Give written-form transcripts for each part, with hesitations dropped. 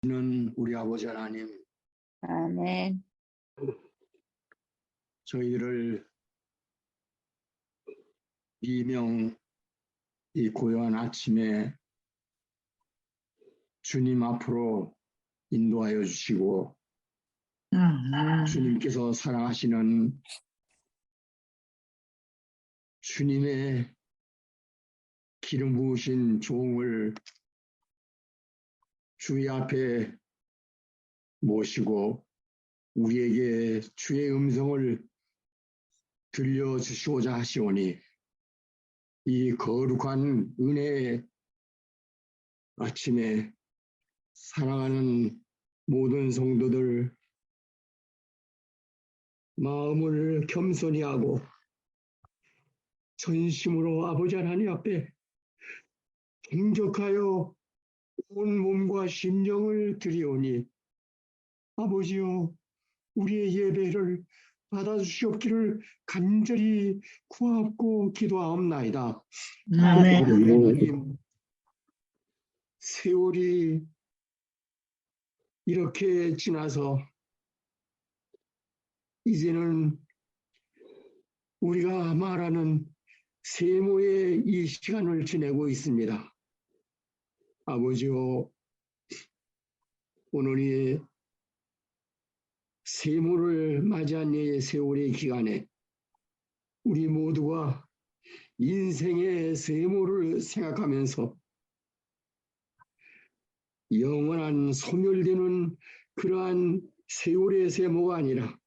는 우리 아버지 하나님, 아멘. 저희를 비명 이 고요한 아침에 주님 앞으로 인도하여 주시고 주님께서 사랑하시는 주님의 기름 부으신 종을 주의 앞에 모시고 우리에게 주의 음성을 들려주시고자 하시오니 이 거룩한 은혜의 아침에 사랑하는 모든 성도들 마음을 겸손히 하고 전심으로 아버지 하나님 앞에 경적하여 온 몸과 심령을 드리오니 아버지여 우리의 예배를 받아주시옵기를 간절히 구하옵고 기도하옵나이다. 아멘. 하나님, 세월이 이렇게 지나서 이제는 우리가 말하는 세모의 이 시간을 지내고 있습니다. 아버지요, 오늘이 세모를 맞이한 이 세월의 기간에 우리 모두가 인생의 세모를 생각하면서 영원한 소멸되는 그러한 세월의 세모가 아니라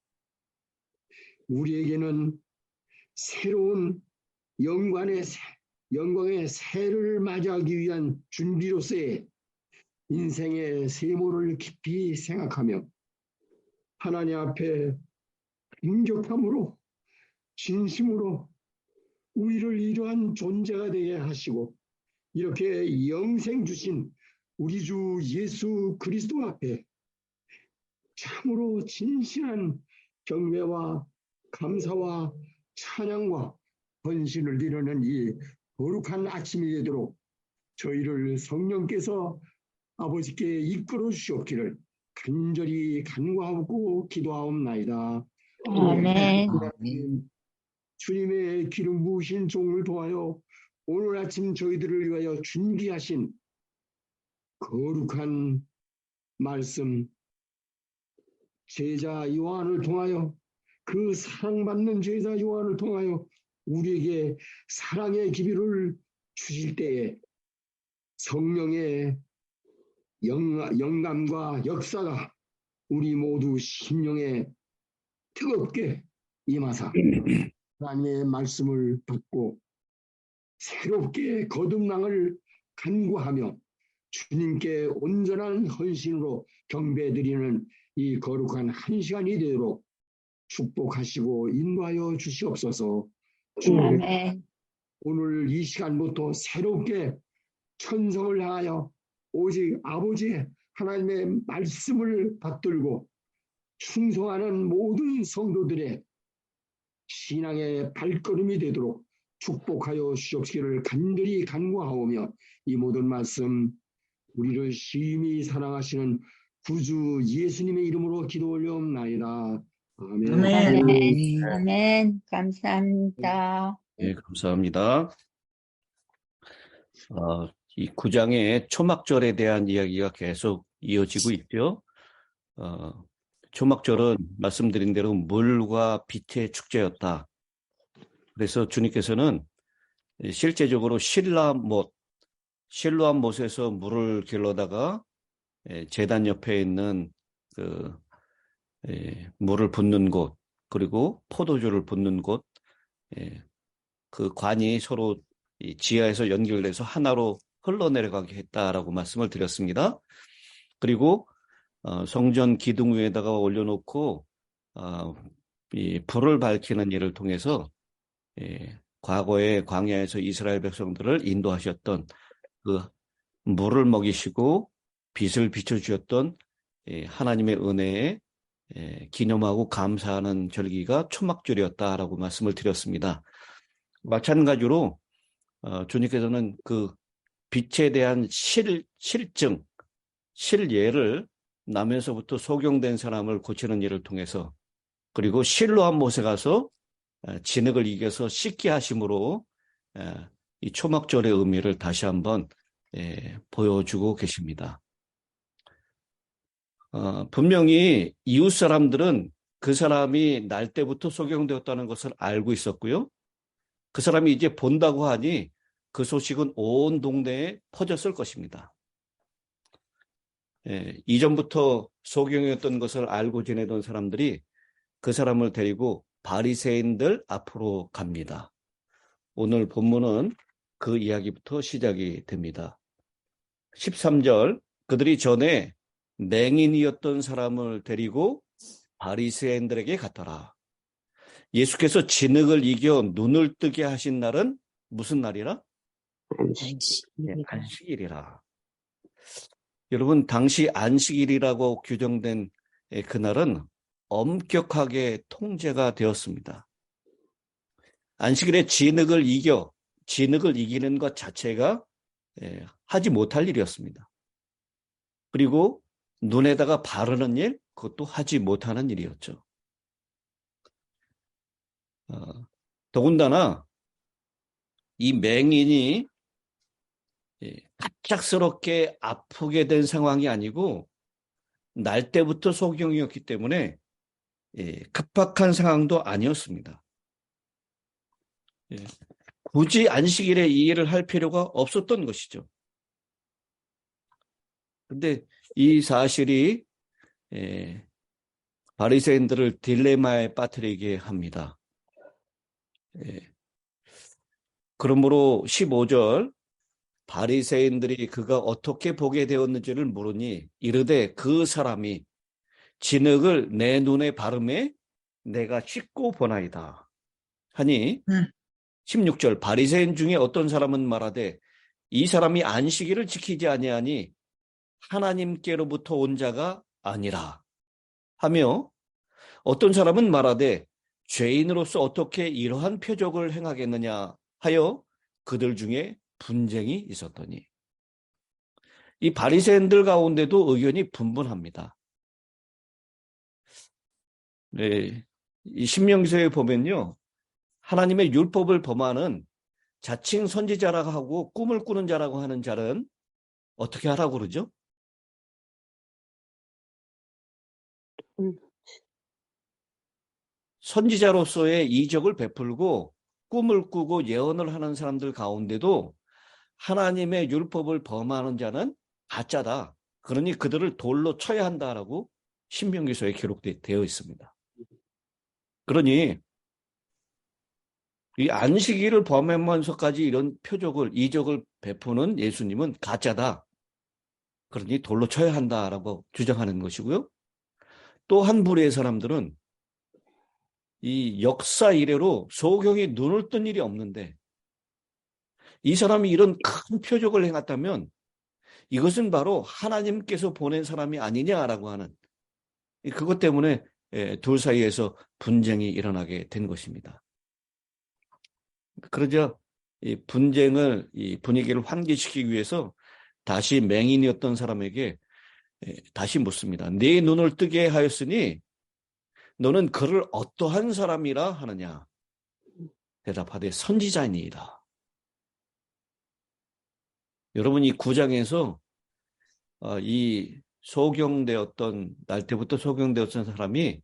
우리에게는 새로운 영광의 새를 맞이하기 위한 준비로서의 인생의 세모를 깊이 생각하며 하나님 앞에 인격함으로 진심으로 우리를 이러한 존재가 되게 하시고 이렇게 영생 주신 우리 주 예수 그리스도 앞에 참으로 진실한 경배와 감사와 찬양과 헌신을 드리는 이 거룩한 아침이 되도록 저희를 성령께서 아버지께 이끌어 주시옵기를 간절히 간구하고 기도하옵나이다. 아멘. 주님의 기름 부으신 종을 통하여 오늘 아침 저희들을 위하여 준비하신 거룩한 말씀 제자 요한을 통하여 그 사랑받는 제자 요한을 통하여 우리에게 사랑의 기비를 주실 때에 성령의 영감과 역사가 우리 모두 심령에 뜨겁게 임하사 하나님의 말씀을 받고 새롭게 거듭남을 간구하며 주님께 온전한 헌신으로 경배드리는 이 거룩한 한 시간이 되도록 축복하시고 인도하여 주시옵소서. 아멘. 오늘 이 시간부터 새롭게 천성을 향하여 오직 아버지의 하나님의 말씀을 받들고 충성하는 모든 성도들의 신앙의 발걸음이 되도록 축복하여 주옵시기를 간절히 간구하오며 이 모든 말씀 우리를 심히 사랑하시는 구주 예수님의 이름으로 기도 올려옵나이다. 아멘. 아멘. 아멘. 감사합니다. 네, 감사합니다. 이 9장의 초막절에 대한 이야기가 계속 이어지고 있죠. 초막절은 말씀드린 대로 물과 빛의 축제였다. 그래서 주님께서는 실제적으로 실로암 못에서 물을 길러다가 제단 옆에 있는 물을 붓는 곳, 그리고 포도주를 붓는 곳, 그 관이 서로 지하에서 연결돼서 하나로 흘러내려가게 했다라고 말씀을 드렸습니다. 그리고 성전 기둥 위에다가 올려놓고 이 불을 밝히는 일을 통해서 과거에 광야에서 이스라엘 백성들을 인도하셨던 그 물을 먹이시고 빛을 비춰주셨던 하나님의 은혜에 기념하고 감사하는 절기가 초막절이었다라고 말씀을 드렸습니다. 마찬가지로 주님께서는 그 빛에 대한 실증, 실예를 남에서부터 소경된 사람을 고치는 일을 통해서 그리고 실로암 못에 가서 진흙을 이겨서 씻게 하심으로 이 초막절의 의미를 다시 한번 보여주고 계십니다. 분명히 이웃 사람들은 그 사람이 날 때부터 소경되었다는 것을 알고 있었고요. 그 사람이 이제 본다고 하니 그 소식은 온 동네에 퍼졌을 것입니다. 이전부터 소경이었던 것을 알고 지내던 사람들이 그 사람을 데리고 바리새인들 앞으로 갑니다. 오늘 본문은 그 이야기부터 시작이 됩니다. 13절, 그들이 전에 맹인이었던 사람을 데리고 바리새인들에게 갔더라. 예수께서 진흙을 이겨 눈을 뜨게 하신 날은 무슨 날이라? 안식일이라. 여러분, 당시 안식일이라고 규정된 그날은 엄격하게 통제가 되었습니다. 안식일에 진흙을 이기는 것 자체가 하지 못할 일이었습니다. 그리고 눈에다가 바르는 일, 그것도 하지 못하는 일이었죠. 더군다나 이 맹인이 갑작스럽게 아프게 된 상황이 아니고 날 때부터 소경이었기 때문에 급박한 상황도 아니었습니다. 굳이 안식일에 이 일을 할 필요가 없었던 것이죠. 근데 이 사실이 바리새인들을 딜레마에 빠뜨리게 합니다. 그러므로 15절, 바리새인들이 그가 어떻게 보게 되었는지를 물으니 이르되 그 사람이 진흙을 내 눈에 바르매 내가 씻고 보나이다 하니 16절, 바리새인 중에 어떤 사람은 말하되 이 사람이 안식일을 지키지 아니하니 하나님께로부터 온 자가 아니라 하며 어떤 사람은 말하되 죄인으로서 어떻게 이러한 표적을 행하겠느냐 하여 그들 중에 분쟁이 있었더니 이 바리새인들 가운데도 의견이 분분합니다. 이 신명기서에 보면요, 하나님의 율법을 범하는 자칭 선지자라고 하고 꿈을 꾸는 자라고 하는 자는 어떻게 하라고 그러죠? 선지자로서의 이적을 베풀고 꿈을 꾸고 예언을 하는 사람들 가운데도 하나님의 율법을 범하는 자는 가짜다. 그러니 그들을 돌로 쳐야 한다라고 신명기서에 기록되어 있습니다. 그러니 이 안식일을 범하면서까지 이런 표적을, 이적을 베푸는 예수님은 가짜다. 그러니 돌로 쳐야 한다라고 주장하는 것이고요. 또 한 부류의 사람들은 이 역사 이래로 소경이 눈을 뜬 일이 없는데 이 사람이 이런 큰 표적을 행했다면 이것은 바로 하나님께서 보낸 사람이 아니냐라고 하는 그것 때문에 둘 사이에서 분쟁이 일어나게 된 것입니다. 그러자 이 분쟁을, 이 분위기를 환기시키기 위해서 다시 맹인이었던 사람에게 다시 묻습니다. 네 눈을 뜨게 하였으니 너는 그를 어떠한 사람이라 하느냐? 대답하되 선지자니이다. 여러분, 이 9장에서 이 소경되었던, 날 때부터 소경되었던 사람이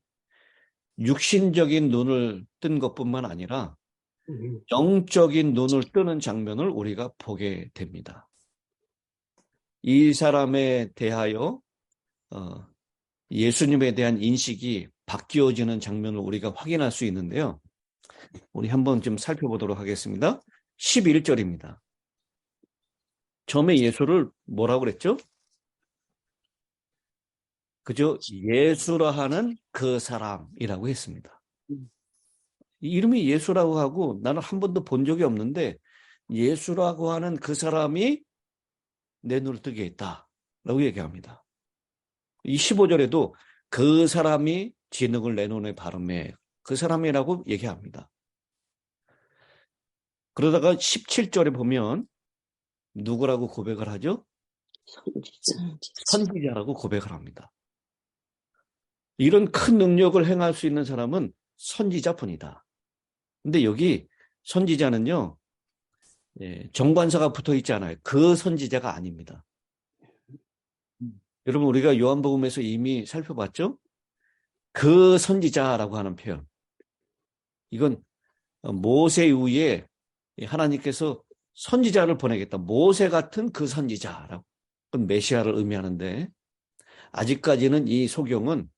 육신적인 눈을 뜬 것뿐만 아니라 영적인 눈을 뜨는 장면을 우리가 보게 됩니다. 이 사람에 대하여 예수님에 대한 인식이 바뀌어지는 장면을 우리가 확인할 수 있는데요. 우리 한번 좀 살펴보도록 하겠습니다. 11절입니다. 처음에 예수를 뭐라고 그랬죠? 그저 예수라 하는 그 사람이라고 했습니다. 이름이 예수라고 하고 나는 한 번도 본 적이 없는데 예수라고 하는 그 사람이 내 눈을 뜨게 했다라고 얘기합니다. 이 15절에도 그 사람이 진흙을 내 눈에 바르매 그 사람이라고 얘기합니다. 그러다가 17절에 보면 누구라고 고백을 하죠? 선지자라고 고백을 합니다. 이런 큰 능력을 행할 수 있는 사람은 선지자뿐이다. 근데 여기 선지자는요, 정관사가 붙어 있지 않아요. 그 선지자가 아닙니다. 여러분, 우리가 요한복음에서 이미 살펴봤죠? 그 선지자라고 하는 표현. 이건 모세 이후에 하나님께서 선지자를 보내겠다. 모세 같은 그 선지자라고. 그건 메시아를 의미하는데, 아직까지는 이 소경은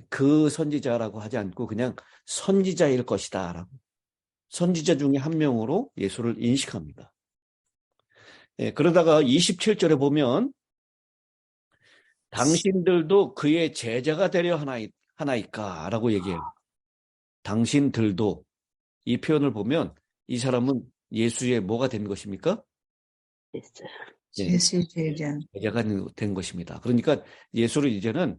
그 선지자라고 하지 않고 그냥 선지자일 것이다 라고, 선지자 중에 한 명으로 예수를 인식합니다. 그러다가 27절에 보면 당신들도 그의 제자가 되려 하나이까 라고 얘기해요. 당신들도, 이 표현을 보면 이 사람은 예수의 뭐가 된 것입니까? 예수 제자. 제자가 된 것입니다. 그러니까 예수를 이제는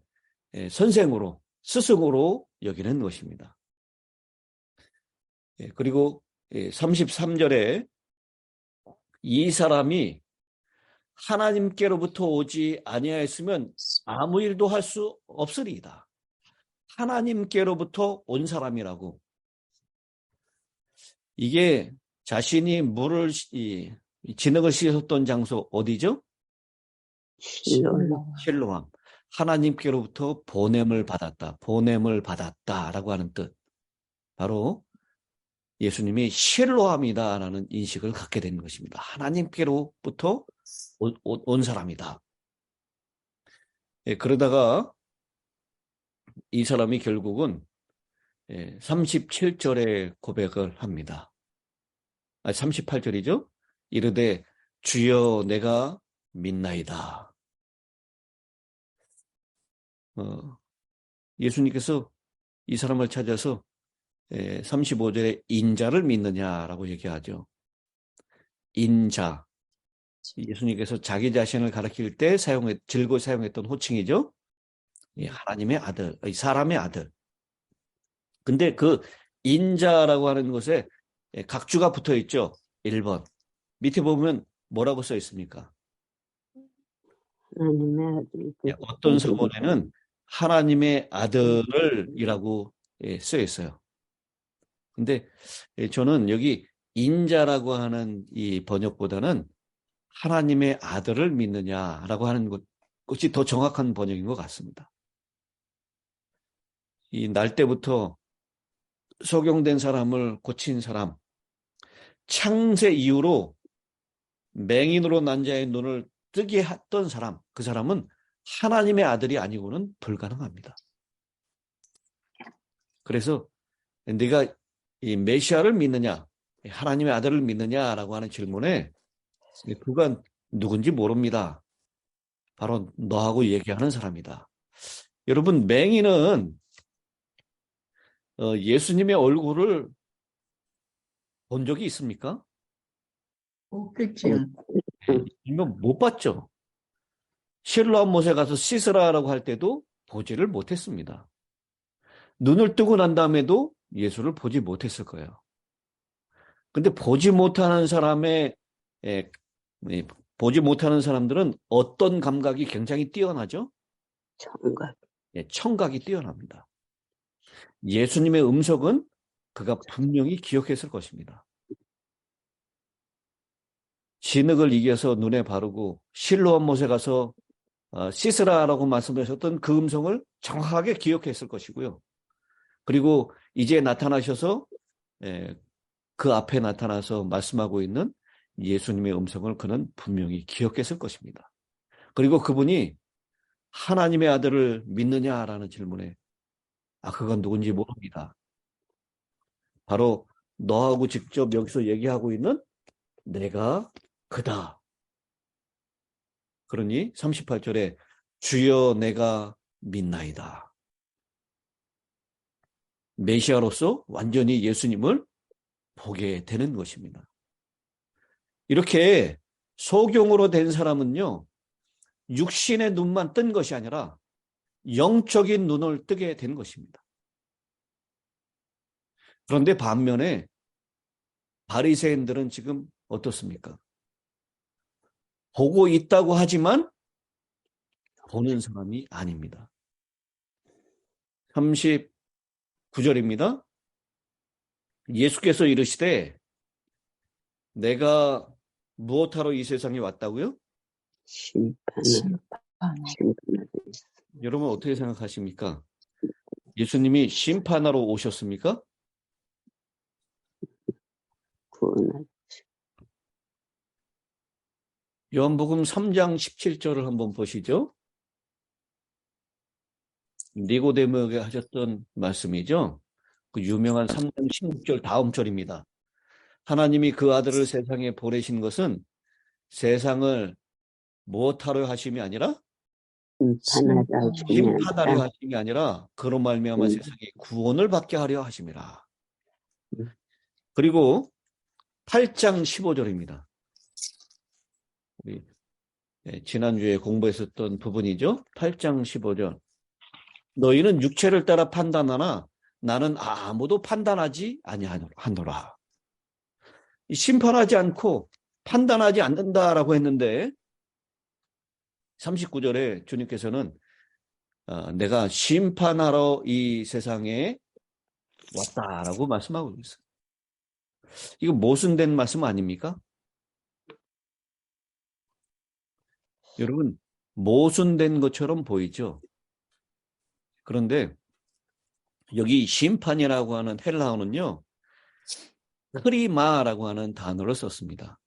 선생으로, 스승으로 여기는 것입니다. 그리고 33절에 이 사람이 하나님께로부터 오지 아니하였으면 아무 일도 할 수 없으리이다. 하나님께로부터 온 사람이라고. 이게 자신이 물을 진흙을 씻었던 장소 어디죠? 실로암. 하나님께로부터 보냄을 받았다라고 하는 뜻. 바로 예수님이 실로암이다라는 인식을 갖게 되는 것입니다. 하나님께로부터 온 사람이다. 그러다가 이 사람이 결국은 37절에 고백을 합니다. 38절이죠. 이르되 주여 내가 믿나이다. 예수님께서 이 사람을 찾아서 35절에 인자를 믿느냐라고 얘기하죠. 인자. 예수님께서 자기 자신을 가리킬 때 즐거이 사용했던 호칭이죠. 하나님의 아들, 사람의 아들. 근데 그 인자라고 하는 것에 각주가 붙어 있죠. 1번. 밑에 보면 뭐라고 써 있습니까? 어떤 서본에는 하나님의 아들을이라고 써 있어요. 근데 저는 여기 인자라고 하는 이 번역보다는 하나님의 아들을 믿느냐라고 하는 것이 더 정확한 번역인 것 같습니다. 이 날 때부터 소경된 사람을 고친 사람, 창세 이후로 맹인으로 난 자의 눈을 뜨게 했던 사람, 그 사람은 하나님의 아들이 아니고는 불가능합니다. 그래서 네가 이 메시아를 믿느냐, 하나님의 아들을 믿느냐라고 하는 질문에 그가 누군지 모릅니다. 바로 너하고 얘기하는 사람이다. 여러분, 맹인은 예수님의 얼굴을 본 적이 있습니까? 없겠죠. 이건 못 봤죠. 실로암 못에 가서 씻으라라고 할 때도 보지를 못했습니다. 눈을 뜨고 난 다음에도 예수를 보지 못했을 거예요. 근데 보지 못하는 사람들은 어떤 감각이 굉장히 뛰어나죠? 청각이 뛰어납니다. 예수님의 음성은 그가 분명히 기억했을 것입니다. 진흙을 이겨서 눈에 바르고 실로암 못에 가서 씻으라라고 말씀하셨던 그 음성을 정확하게 기억했을 것이고요. 그리고 이제 나타나셔서 그 앞에 나타나서 말씀하고 있는 예수님의 음성을 그는 분명히 기억했을 것입니다. 그리고 그분이 하나님의 아들을 믿느냐라는 질문에 그건 누군지 모릅니다. 바로 너하고 직접 여기서 얘기하고 있는 내가 그다. 그러니 38절에 주여 내가 믿나이다. 메시아로서 완전히 예수님을 보게 되는 것입니다. 이렇게 소경으로 된 사람은요, 육신의 눈만 뜬 것이 아니라 영적인 눈을 뜨게 된 것입니다. 그런데 반면에 바리새인들은 지금 어떻습니까? 보고 있다고 하지만 보는 사람이 아닙니다. 39절입니다. 예수께서 이르시되 내가 무엇하러 이 세상에 왔다고요? 심판하러 여러분 어떻게 생각하십니까? 예수님이 심판하러 오셨습니까? 구원하러. 요한복음 3장 17절을 한번 보시죠. 니고데모에게 하셨던 말씀이죠. 그 유명한 3장 16절 다음 절입니다. 하나님이 그 아들을 세상에 보내신 것은 세상을 무엇하려 하심이 아니라 심판하려 하심이 아니라 그로 말미암아 세상에 구원을 받게 하려 하심이라. 그리고 8장 15절입니다. 우리 지난주에 공부했었던 부분이죠. 8장 15절. 너희는 육체를 따라 판단하나 나는 아무도 판단하지 아니하노라. 심판하지 않고 판단하지 않는다라고 했는데 39절에 주님께서는 내가 심판하러 이 세상에 왔다라고 말씀하고 있어요. 이거 모순된 말씀 아닙니까? 여러분, 모순된 것처럼 보이죠? 그런데 여기 심판이라고 하는 헬라어는요, 크리마라고 하는 단어를 썼습니다.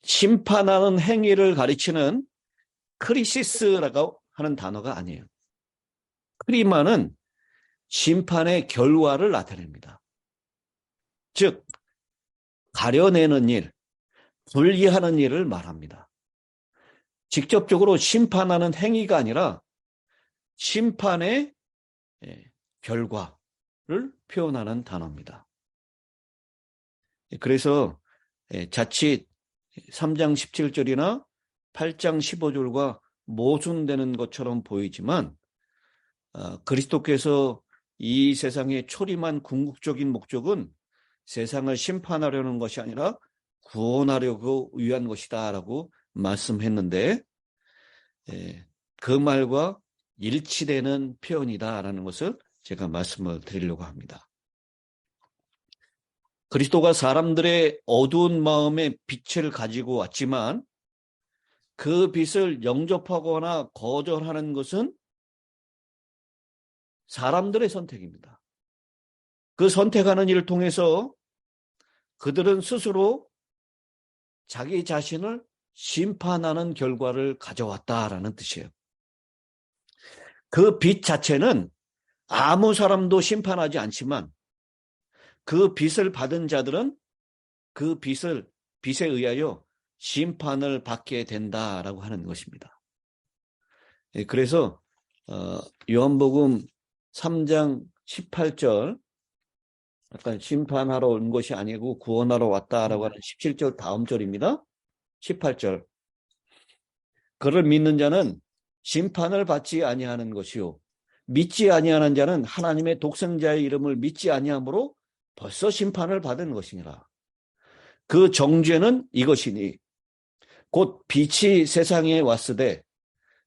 심판하는 행위를 가리치는 크리시스라고 하는 단어가 아니에요. 크리마는 심판의 결과를 나타냅니다. 즉, 가려내는 일, 분리하는 일을 말합니다. 직접적으로 심판하는 행위가 아니라 심판의 결과를 표현하는 단어입니다. 그래서 자칫 3장 17절이나 8장 15절과 모순되는 것처럼 보이지만 그리스도께서 이 세상에 초림한 궁극적인 목적은 세상을 심판하려는 것이 아니라 구원하려고 위한 것이다 라고 말씀했는데 그 말과 일치되는 표현이다라는 것을 제가 말씀을 드리려고 합니다. 그리스도가 사람들의 어두운 마음에 빛을 가지고 왔지만 그 빛을 영접하거나 거절하는 것은 사람들의 선택입니다. 그 선택하는 일을 통해서 그들은 스스로 자기 자신을 심판하는 결과를 가져왔다라는 뜻이에요. 그 빛 자체는 아무 사람도 심판하지 않지만 그 빛을 받은 자들은 그 빛에 의하여 심판을 받게 된다라고 하는 것입니다. 그래서 요한복음 3장 18절 아까 심판하러 온 것이 아니고 구원하러 왔다라고 하는 17절 다음 절입니다. 18절. 그를 믿는 자는 심판을 받지 아니하는 것이요 믿지 아니하는 자는 하나님의 독생자의 이름을 믿지 아니하므로 벌써 심판을 받은 것이니라. 그 정죄는 이것이니 곧 빛이 세상에 왔으되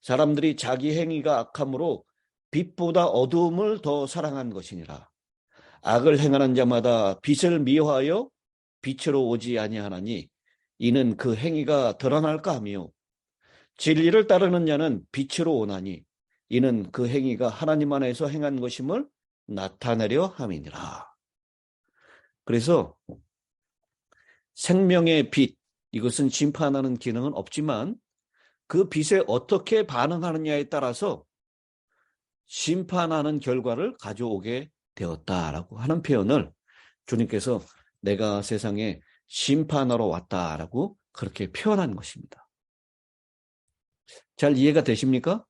사람들이 자기 행위가 악함으로 빛보다 어두움을 더 사랑한 것이니라. 악을 행하는 자마다 빛을 미워하여 빛으로 오지 아니하나니 이는 그 행위가 드러날까 하며 진리를 따르는 자는 빛으로 오나니 이는 그 행위가 하나님 안에서 행한 것임을 나타내려 함이니라. 그래서 생명의 빛, 이것은 심판하는 기능은 없지만 그 빛에 어떻게 반응하느냐에 따라서 심판하는 결과를 가져오게 되었다라고 하는 표현을 주님께서 내가 세상에 심판하러 왔다라고 그렇게 표현한 것입니다. 잘 이해가 되십니까?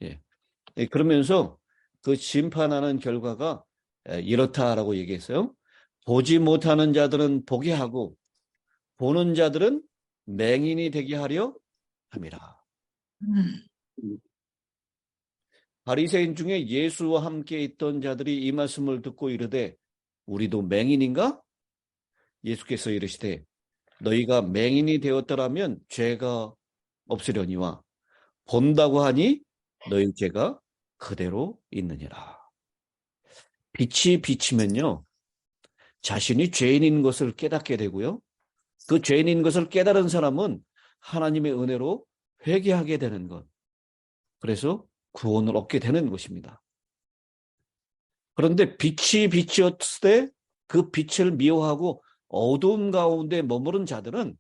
예. 그러면서 그 심판하는 결과가 이렇다라고 얘기했어요. 보지 못하는 자들은 보게 하고 보는 자들은 맹인이 되게 하려 함이라. 바리새인 중에 예수와 함께 있던 자들이 이 말씀을 듣고 이르되 우리도 맹인인가? 예수께서 이르시되 너희가 맹인이 되었더라면 죄가 없으려니와 본다고 하니 너희 죄가 그대로 있느니라. 빛이 비치면요, 자신이 죄인인 것을 깨닫게 되고요, 그 죄인인 것을 깨달은 사람은 하나님의 은혜로 회개하게 되는 것, 그래서 구원을 얻게 되는 것입니다. 그런데 빛이 비치었을 때 그 빛을 미워하고 어두움 가운데 머무른 자들은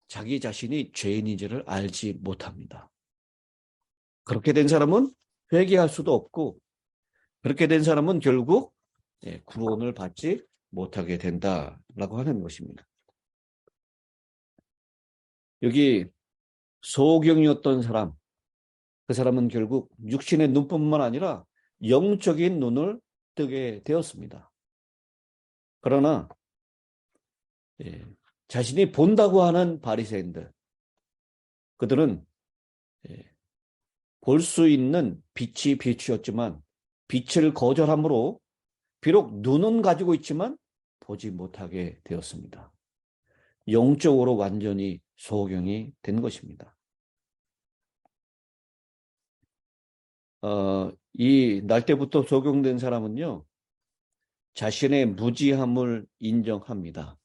자기 자신이 죄인인지를 알지 못합니다. 그렇게 된 사람은 회개할 수도 없고, 그렇게 된 사람은 결국 구원을 받지 못하게 된다라고 하는 것입니다. 여기 소경이었던 사람, 그 사람은 결국 육신의 눈뿐만 아니라 영적인 눈을 뜨게 되었습니다. 그러나 자신이 본다고 하는 바리새인들, 그들은 볼 수 있는 빛이 비추었지만 빛을 거절함으로 비록 눈은 가지고 있지만 보지 못하게 되었습니다. 영적으로 완전히 소경이 된 것입니다. 이 날 때부터 소경된 사람은요, 자신의 무지함을 인정합니다.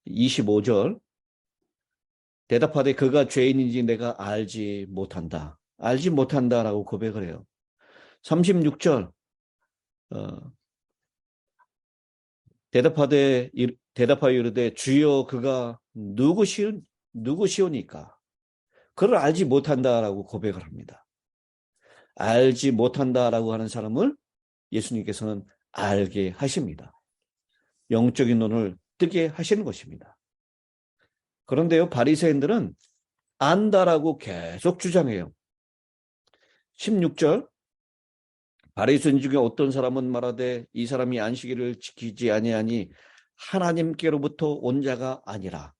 25절, 대답하되 그가 죄인인지 내가 알지 못한다. 알지 못한다라고 고백을 해요. 36절, 대답하여 이르되 주여 그가 누구시오니까? 그를 알지 못한다라고 고백을 합니다. 알지 못한다라고 하는 사람을 예수님께서는 알게 하십니다. 영적인 눈을 뜨게 하시는 것입니다. 그런데요, 바리새인들은 안다라고 계속 주장해요. 16절, 바리새인 중에 어떤 사람은 말하되 이 사람이 안식일을 지키지 아니하니 하나님께로부터 온 자가 아니라,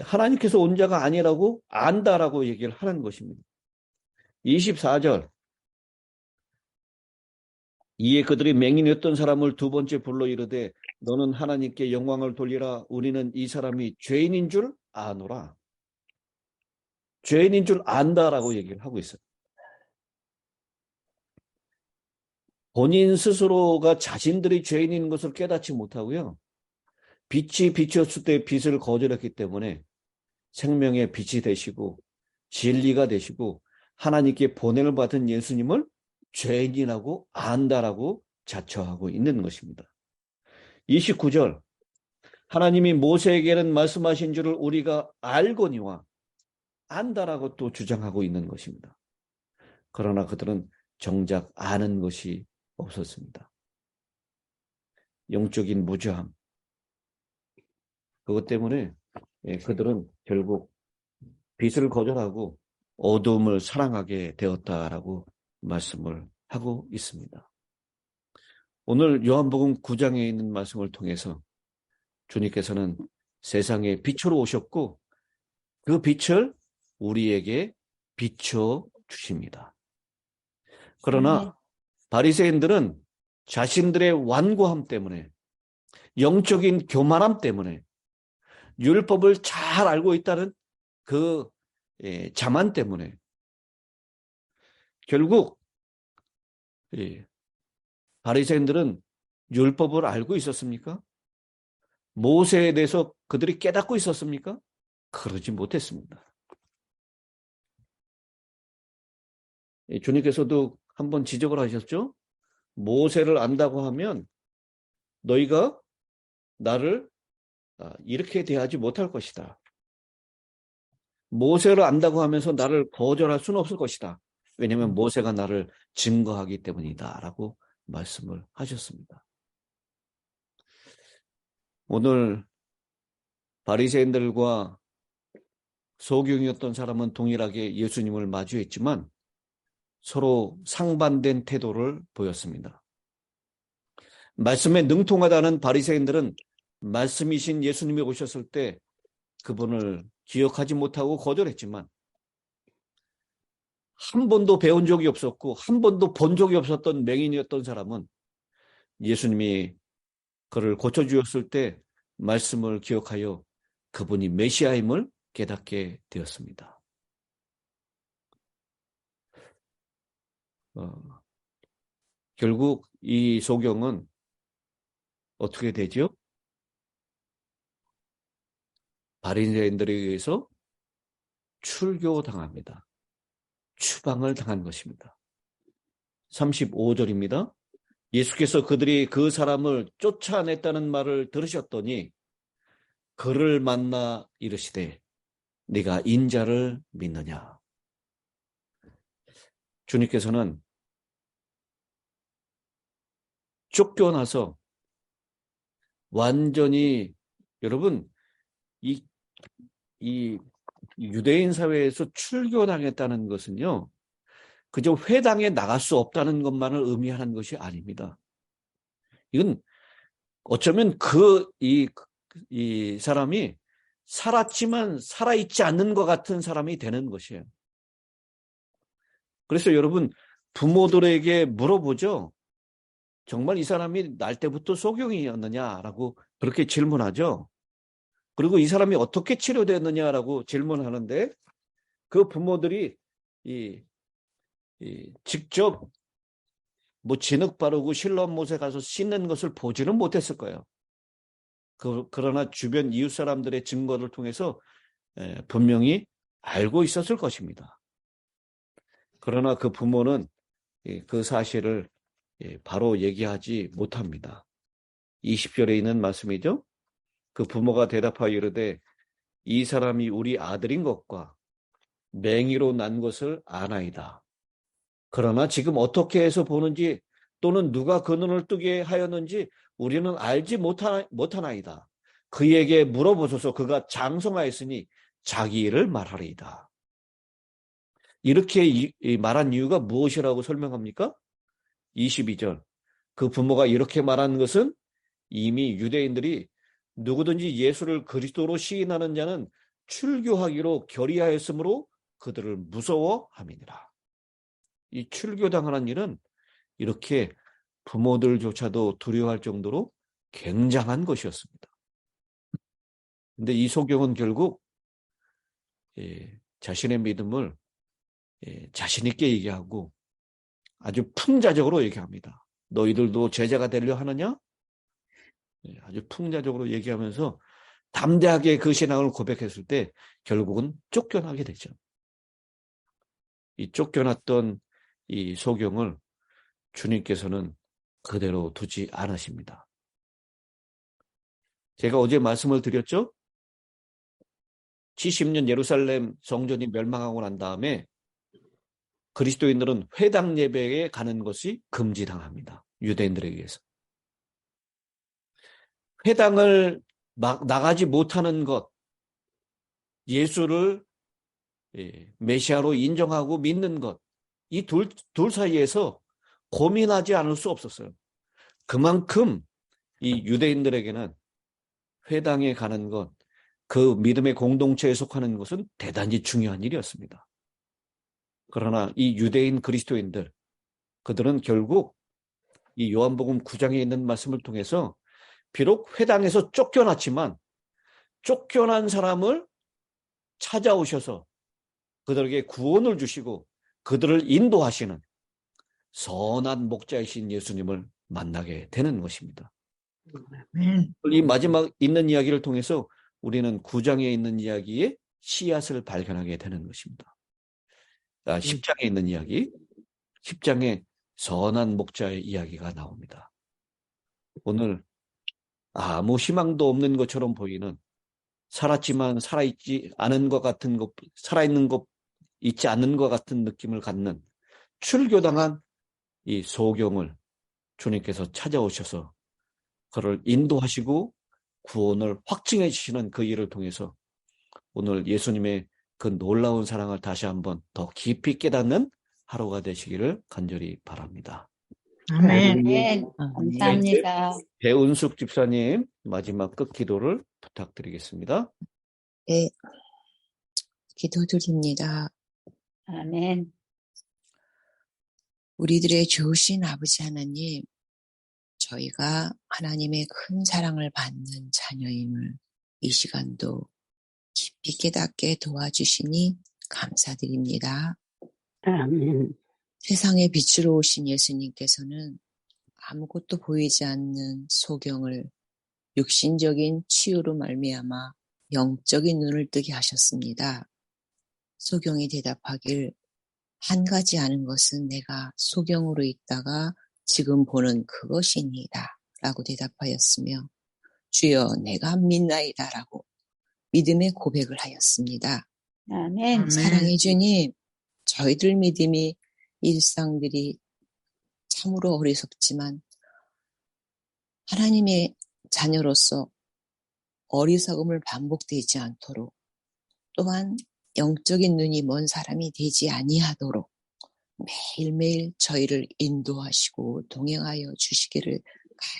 하나님께서 온 자가 아니라고 안다라고 얘기를 하는 것입니다. 24절, 이에 그들이 맹인이었던 사람을 두 번째 불러 이르되 너는 하나님께 영광을 돌리라. 우리는 이 사람이 죄인인 줄 아노라. 죄인인 줄 안다라고 얘기를 하고 있어요. 본인 스스로가 자신들이 죄인인 것을 깨닫지 못하고요, 빛이 비쳤을 때 빛을 거절했기 때문에 생명의 빛이 되시고 진리가 되시고 하나님께 보냄을 받은 예수님을 죄인이라고 안다라고 자처하고 있는 것입니다. 29절, 하나님이 모세에게는 말씀하신 줄을 우리가 알거니와 안다라고 또 주장하고 있는 것입니다. 그러나 그들은 정작 아는 것이 없었습니다. 영적인 무지함, 그것 때문에 그들은 결국 빛을 거절하고 어두움을 사랑하게 되었다라고 말씀을 하고 있습니다. 오늘 요한복음 9장에 있는 말씀을 통해서 주님께서는 세상에 빛으로 오셨고 그 빛을 우리에게 비춰 주십니다. 그러나 바리새인들은 자신들의 완고함 때문에, 영적인 교만함 때문에, 율법을 잘 알고 있다는 그 자만 때문에 결국 바리새인들은 율법을 알고 있었습니까? 모세에 대해서 그들이 깨닫고 있었습니까? 그러지 못했습니다. 주님께서도 한번 지적을 하셨죠? 모세를 안다고 하면 너희가 나를 이렇게 대하지 못할 것이다. 모세를 안다고 하면서 나를 거절할 수는 없을 것이다. 왜냐하면 모세가 나를 증거하기 때문이다 라고 말씀을 하셨습니다. 오늘 바리새인들과 소경이었던 사람은 동일하게 예수님을 마주했지만 서로 상반된 태도를 보였습니다. 말씀에 능통하다는 바리새인들은 말씀이신 예수님이 오셨을 때 그분을 기억하지 못하고 거절했지만 한 번도 배운 적이 없었고 한 번도 본 적이 없었던 맹인이었던 사람은 예수님이 그를 고쳐주었을 때 말씀을 기억하여 그분이 메시아임을 깨닫게 되었습니다. 결국 이 소경은 어떻게 되죠? 바리새인들에 의해서 출교당합니다. 추방을 당한 것입니다. 35절입니다. 예수께서 그들이 그 사람을 쫓아냈다는 말을 들으셨더니 그를 만나 이르시되 네가 인자를 믿느냐. 주님께서는 쫓겨나서 완전히 여러분 이 유대인 사회에서 출교당했다는 것은요. 그저 회당에 나갈 수 없다는 것만을 의미하는 것이 아닙니다. 이건 어쩌면 이 사람이 살았지만 살아있지 않는 것 같은 사람이 되는 것이에요. 그래서 여러분 부모들에게 물어보죠. 정말 이 사람이 날 때부터 소경이었느냐라고 그렇게 질문하죠. 그리고 이 사람이 어떻게 치료됐느냐라고 질문하는데 그 부모들이 직접 뭐 진흙 바르고 실로암못에 가서 씻는 것을 보지는 못했을 거예요. 그러나 주변 이웃 사람들의 증거를 통해서 분명히 알고 있었을 것입니다. 그러나 그 부모는 그 사실을 바로 얘기하지 못합니다. 20절에 있는 말씀이죠. 그 부모가 대답하여 이르되 이 사람이 우리 아들인 것과 맹의로 난 것을 아나이다. 그러나 지금 어떻게 해서 보는지 또는 누가 그 눈을 뜨게 하였는지 우리는 알지 못하나이다. 그에게 물어보소서. 그가 장성하였으니 자기 일을 말하리이다. 이렇게 말한 이유가 무엇이라고 설명합니까? 22절. 그 부모가 이렇게 말한 것은 이미 유대인들이 누구든지 예수를 그리스도로 시인하는 자는 출교하기로 결의하였으므로 그들을 무서워함이니라. 이 출교당하는 일은 이렇게 부모들조차도 두려워할 정도로 굉장한 것이었습니다. 근데 이 소경은 결국 자신의 믿음을 자신 있게 얘기하고 아주 풍자적으로 얘기합니다. 너희들도 제자가 되려 하느냐? 아주 풍자적으로 얘기하면서 담대하게 그 신앙을 고백했을 때 결국은 쫓겨나게 되죠. 이 쫓겨났던 이 소경을 주님께서는 그대로 두지 않으십니다. 제가 어제 말씀을 드렸죠? 70년 예루살렘 성전이 멸망하고 난 다음에 그리스도인들은 회당 예배에 가는 것이 금지당합니다. 유대인들에 의해서. 회당을 나가지 못하는 것, 예수를 메시아로 인정하고 믿는 것, 이 둘 사이에서 고민하지 않을 수 없었어요. 그만큼 이 유대인들에게는 회당에 가는 것, 그 믿음의 공동체에 속하는 것은 대단히 중요한 일이었습니다. 그러나 이 유대인 그리스도인들, 그들은 결국 이 요한복음 9장에 있는 말씀을 통해서 비록 회당에서 쫓겨났지만 쫓겨난 사람을 찾아오셔서 그들에게 구원을 주시고 그들을 인도하시는 선한 목자이신 예수님을 만나게 되는 것입니다. 이 마지막 있는 이야기를 통해서 우리는 9장에 있는 이야기의 씨앗을 발견하게 되는 것입니다. 10장에 있는 이야기, 10장에 선한 목자의 이야기가 나옵니다. 오늘 아무 희망도 없는 것처럼 보이는 살았지만 살아있지 않은 것 같은 것, 살아있는 것, 있지 않는 것 같은 느낌을 갖는 출교당한 이 소경을 주님께서 찾아오셔서 그를 인도하시고 구원을 확증해 주시는 그 일을 통해서 오늘 예수님의 그 놀라운 사랑을 다시 한번 더 깊이 깨닫는 하루가 되시기를 간절히 바랍니다. 아멘. 네, 감사합니다. 배운숙 집사님 마지막 끝 기도를 부탁드리겠습니다. 네, 기도드립니다. 아멘. 우리들의 좋으신 아버지 하나님, 저희가 하나님의 큰 사랑을 받는 자녀임을 이 시간도 깊이 깨닫게 도와주시니 감사드립니다. 아멘. 세상의 빛으로 오신 예수님께서는 아무것도 보이지 않는 소경을 육신적인 치유로 말미암아 영적인 눈을 뜨게 하셨습니다. 소경이 대답하길 한 가지 아는 것은 내가 소경으로 있다가 지금 보는 그것이니이다 라고 대답하였으며 주여 내가 믿나이다 라고 믿음의 고백을 하였습니다. 아멘. 아멘. 사랑해 주님, 저희들 믿음이 일상들이 참으로 어리석지만 하나님의 자녀로서 어리석음을 반복되지 않도록 또한 영적인 눈이 먼 사람이 되지 아니하도록 매일매일 저희를 인도하시고 동행하여 주시기를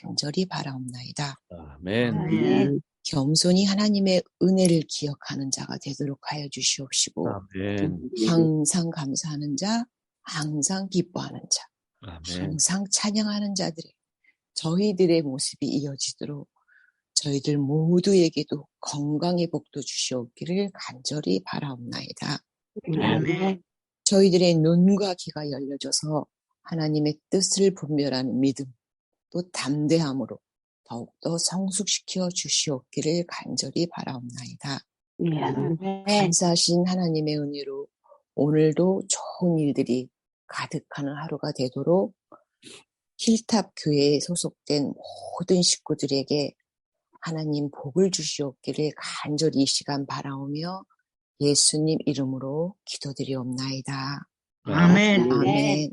간절히 바라옵나이다. 아멘. 아멘. 겸손히 하나님의 은혜를 기억하는 자가 되도록 하여 주시옵시고 아멘. 항상 감사하는 자, 항상 기뻐하는 자, 아멘. 항상 찬양하는 자들의 저희들의 모습이 이어지도록 저희들 모두에게도 건강의 복도 주시옵기를 간절히 바라옵나이다. 아멘. 저희들의 눈과 귀가 열려져서 하나님의 뜻을 분별하는 믿음, 또 담대함으로 더욱더 성숙시켜 주시옵기를 간절히 바라옵나이다. 아멘. 감사하신 하나님의 은혜로 오늘도 좋은 일들이 가득하는 하루가 되도록 힐탑 교회에 소속된 모든 식구들에게 하나님 복을 주시옵기를 간절히 이 시간 바라오며 예수님 이름으로 기도드리옵나이다. 아멘. 아멘.